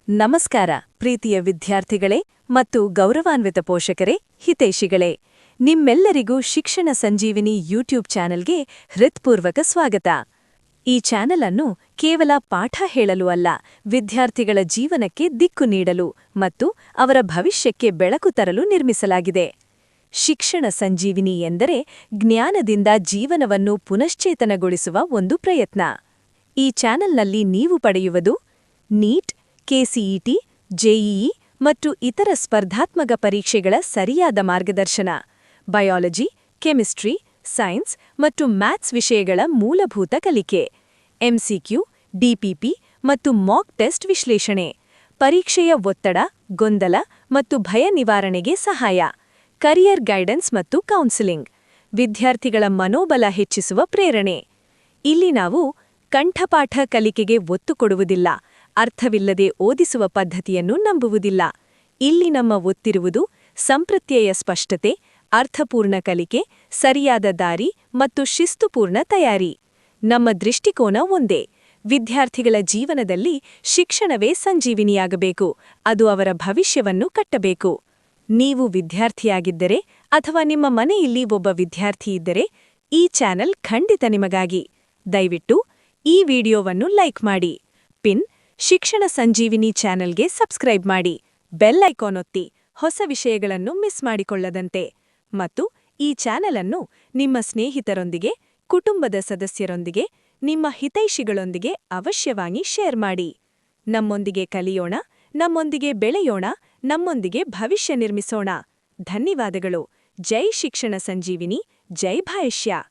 ನಮಸ್ಕಾರ ಪ್ರೀತಿಯ ವಿದ್ಯಾರ್ಥಿಗಳೇ ಮತ್ತು ಗೌರವಾನ್ವಿತ ಪೋಷಕರೇ ಹಿತೈಷಿಗಳೇ ನಿಮ್ಮೆಲ್ಲರಿಗೂ ಶಿಕ್ಷಣ ಸಂಜೀವಿನಿ ಯೂಟ್ಯೂಬ್ ಚಾನೆಲ್ಗೆ ಹೃತ್ಪೂರ್ವಕ ಸ್ವಾಗತ. ಈ ಚಾನೆಲ್ ಅನ್ನು ಕೇವಲ ಪಾಠ ಹೇಳಲು ಅಲ್ಲ, ವಿದ್ಯಾರ್ಥಿಗಳ ಜೀವನಕ್ಕೆ ದಿಕ್ಕು ನೀಡಲು ಮತ್ತು ಅವರ ಭವಿಷ್ಯಕ್ಕೆ ಬೆಳಕು ತರಲು ನಿರ್ಮಿಸಲಾಗಿದೆ. ಶಿಕ್ಷಣ ಸಂಜೀವಿನಿ ಎಂದರೆ ಜ್ಞಾನದಿಂದ ಜೀವನವನ್ನು ಪುನಶ್ಚೇತನಗೊಳಿಸುವ ಒಂದು ಪ್ರಯತ್ನ. ಈ ಚಾನೆಲ್ನಲ್ಲಿ ನೀವು ಪಡೆಯುವುದು ನೀಟ್, ಕೆಸಿಇಟಿ, ಜೆಇಇ ಮತ್ತು ಇತರ ಸ್ಪರ್ಧಾತ್ಮಕ ಪರೀಕ್ಷೆಗಳ ಸರಿಯಾದ ಮಾರ್ಗದರ್ಶನ, ಬಯಾಲಜಿ, ಕೆಮಿಸ್ಟ್ರಿ, ಸೈನ್ಸ್ ಮತ್ತು ಮ್ಯಾಥ್ಸ್ ವಿಷಯಗಳ ಮೂಲಭೂತ ಕಲಿಕೆ, ಎಂಸಿಕ್ಯೂ, ಡಿಪಿಪಿ ಮತ್ತು ಮಾಕ್ ಟೆಸ್ಟ್ ವಿಶ್ಲೇಷಣೆ, ಪರೀಕ್ಷೆಯ ಒತ್ತಡ, ಗೊಂದಲ ಮತ್ತು ಭಯ ನಿವಾರಣೆಗೆ ಸಹಾಯ, ಕರಿಯರ್ ಗೈಡೆನ್ಸ್ ಮತ್ತು ಕೌನ್ಸಿಲಿಂಗ್, ವಿದ್ಯಾರ್ಥಿಗಳ ಮನೋಬಲ ಹೆಚ್ಚಿಸುವ ಪ್ರೇರಣೆ. ಇಲ್ಲಿ ನಾವು ಕಂಠಪಾಠ ಕಲಿಕೆಗೆ ಒತ್ತು ಕೊಡುವುದಿಲ್ಲ, ಅರ್ಥವಿಲ್ಲದೆ ಓದಿಸುವ ಪದ್ಧತಿಯನ್ನು ನಂಬುವುದಿಲ್ಲ. ಇಲ್ಲಿ ನಮ್ಮ ಒತ್ತಿರುವುದು ಸಂಪ್ರತ್ಯಯ ಸ್ಪಷ್ಟತೆ, ಅರ್ಥಪೂರ್ಣ ಕಲಿಕೆ, ಸರಿಯಾದ ದಾರಿ ಮತ್ತು ಶಿಸ್ತುಪೂರ್ಣ ತಯಾರಿ. ನಮ್ಮ ದೃಷ್ಟಿಕೋನ ಒಂದೇ: ವಿದ್ಯಾರ್ಥಿಗಳ ಜೀವನದಲ್ಲಿ ಶಿಕ್ಷಣವೇ ಸಂಜೀವಿನಿಯಾಗಬೇಕು, ಅದು ಅವರ ಭವಿಷ್ಯವನ್ನು ಕಟ್ಟಬೇಕು. ನೀವು ವಿದ್ಯಾರ್ಥಿಯಾಗಿದ್ದರೆ ಅಥವಾ ನಿಮ್ಮ ಮನೆಯಲ್ಲಿ ಒಬ್ಬ ವಿದ್ಯಾರ್ಥಿ ಇದ್ದರೆ ಈ ಚಾನೆಲ್ ಖಂಡಿತ ನಿಮಗಾಗಿ. ದಯವಿಟ್ಟು ಈ ವಿಡಿಯೋವನ್ನು ಲೈಕ್ ಮಾಡಿ, ಪಿನ್ ಶಿಕ್ಷಣ ಸಂಜೀವಿನಿ ಚಾನೆಲ್ಗೆ ಸಬ್ಸ್ಕ್ರೈಬ್ ಮಾಡಿ, ಬೆಲ್ ಐಕಾನ್ ಒತ್ತಿ ಹೊಸ ವಿಷಯಗಳನ್ನು ಮಿಸ್ ಮಾಡಿಕೊಳ್ಳದಂತೆ. ಮತ್ತು ಈ ಚಾನೆಲ್ ಅನ್ನು ನಿಮ್ಮ ಸ್ನೇಹಿತರೊಂದಿಗೆ, ಕುಟುಂಬದ ಸದಸ್ಯರೊಂದಿಗೆ, ನಿಮ್ಮ ಹಿತೈಷಿಗಳೊಂದಿಗೆ ಅವಶ್ಯವಾಗಿ ಶೇರ್ ಮಾಡಿ. ನಮ್ಮೊಂದಿಗೆ ಕಲಿಯೋಣ, ನಮ್ಮೊಂದಿಗೆ ಬೆಳೆಯೋಣ, ನಮ್ಮೊಂದಿಗೆ ಭವಿಷ್ಯ ನಿರ್ಮಿಸೋಣ. ಧನ್ಯವಾದಗಳು. ಜೈ ಶಿಕ್ಷಣ ಸಂಜೀವಿನಿ, ಜೈ ಭವಿಷ್ಯ.